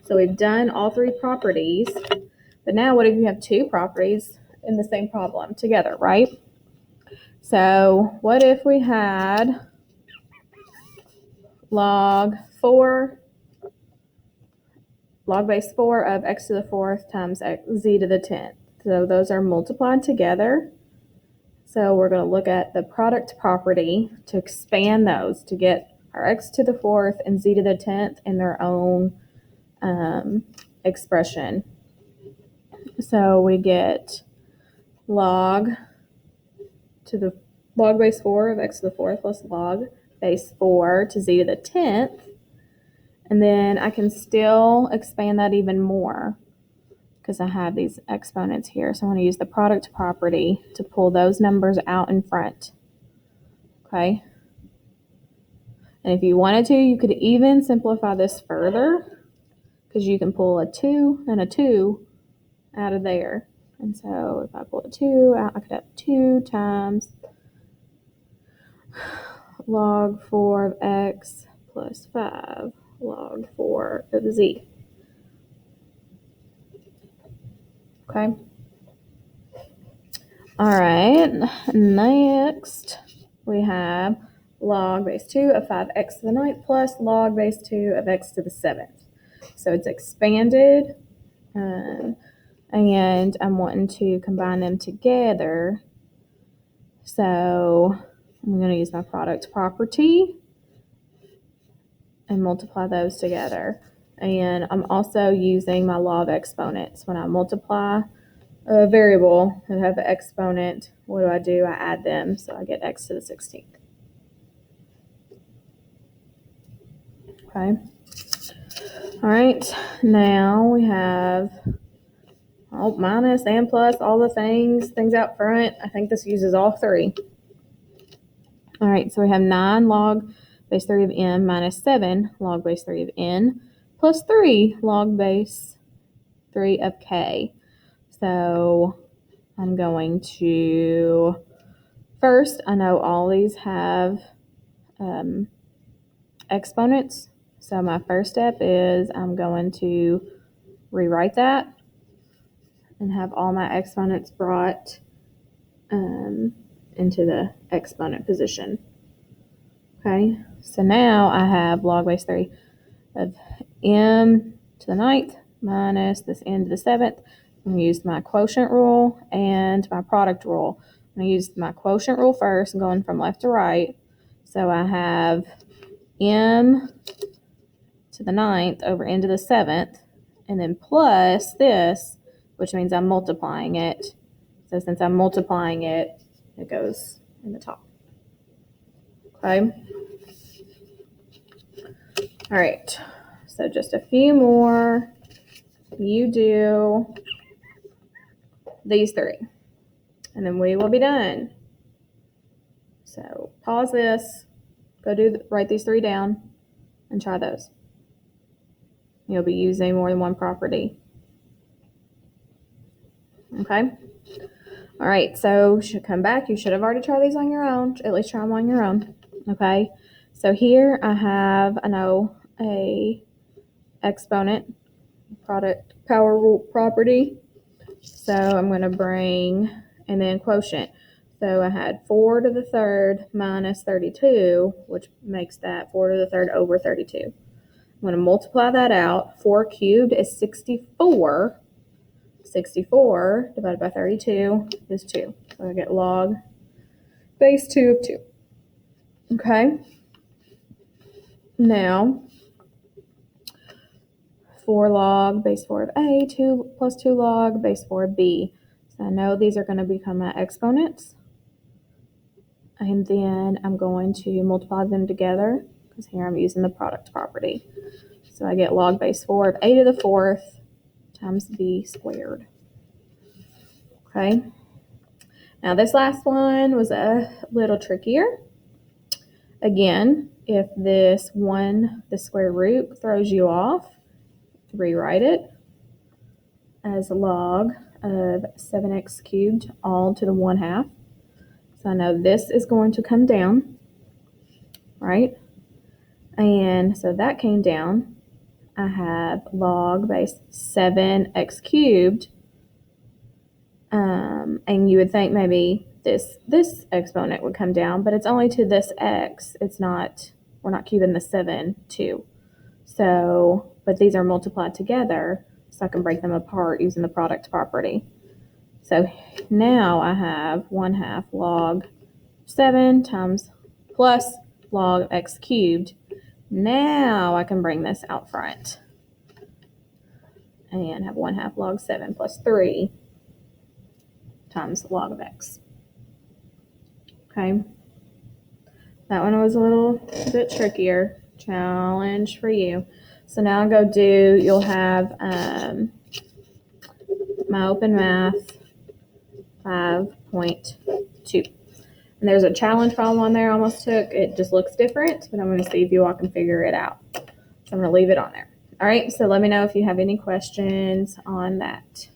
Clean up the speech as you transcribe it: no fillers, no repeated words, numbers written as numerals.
So we've done all three properties, but now what if you have two properties in the same problem together, right? So what if we had log base 4 of x to the 4th times z to the 10th. So those are multiplied together. So we're going to look at the product property to expand those to get our x to the 4th and z to the 10th in their own expression. So we get log base 4 of x to the 4th plus log base 4 to z to the 10th. And then I can still expand that even more because I have these exponents here. So I'm going to use the product property to pull those numbers out in front. Okay. And if you wanted to, you could even simplify this further because you can pull a 2 and a 2 out of there. And so if I pull a 2 out, I could have 2 times log 4 of x plus 5 log 4 of z. Okay. All right. Next, we have log base 2 of 5x to the 9th plus log base 2 of x to the 7th. So it's expanded, and I'm wanting to combine them together. So I'm going to use my product property and multiply those together. And I'm also using my law of exponents. When I multiply a variable that have an exponent, what do? I add them, so I get x to the 16th. Okay. All right, now we have minus and plus, all the things out front. I think this uses all three. All right, so we have 9 log base 3 of n minus 7 log base 3 of n plus 3 log base 3 of k. So I'm going to, first, I know all these have exponents. So my first step is I'm going to rewrite that and have all my exponents brought into the exponent position. Okay, so now I have log base 3 of m to the 9th minus this n to the 7th. I'm going to use my quotient rule and my product rule. I'm going to use my quotient rule first, going from left to right. So I have m to the 9th over n to the 7th, and then plus this, which means I'm multiplying it. So since I'm multiplying it, it goes in the top. Okay. All right. So just a few more. You do these three, and then we will be done. So pause this, write these three down, and try those. You'll be using more than one property. Okay. All right, so should come back. You should have already tried these on your own. At least try them on your own. Okay. So here I have, a exponent, product power rule property. So I'm going to bring, and then quotient. So I had 4 to the 3rd minus 32, which makes that 4 to the 3rd over 32. I'm going to multiply that out. 4 cubed is 64. 64 divided by 32 is 2. So I get log base 2 of 2. Okay. Now, 4 log base 4 of a, 2 plus 2 log base 4 of b. So I know these are going to become my exponents. And then I'm going to multiply them together because here I'm using the product property. So I get log base 4 of a to the 4th times b squared. Okay. Now this last one was a little trickier. Again, if the square root throws you off, rewrite it as log of 7x cubed all to the 1/2. So I know this is going to come down, right? And so that came down. I have log base 7x cubed. And you would think maybe this exponent would come down, but it's only to this x. It's not, we're not cubing the 7 too. So, but these are multiplied together, so I can break them apart using the product property. So now I have 1/2 log 7 times plus log x cubed. Now I can bring this out front and have 1/2 log 7 plus 3 times log of x. Okay. That one was a little bit trickier. Challenge for you. So now I'll go do, you'll have my open math 5.2. And there's a challenge problem on there I almost took. It just looks different, but I'm going to see if you all can figure it out. So I'm going to leave it on there. All right, so let me know if you have any questions on that.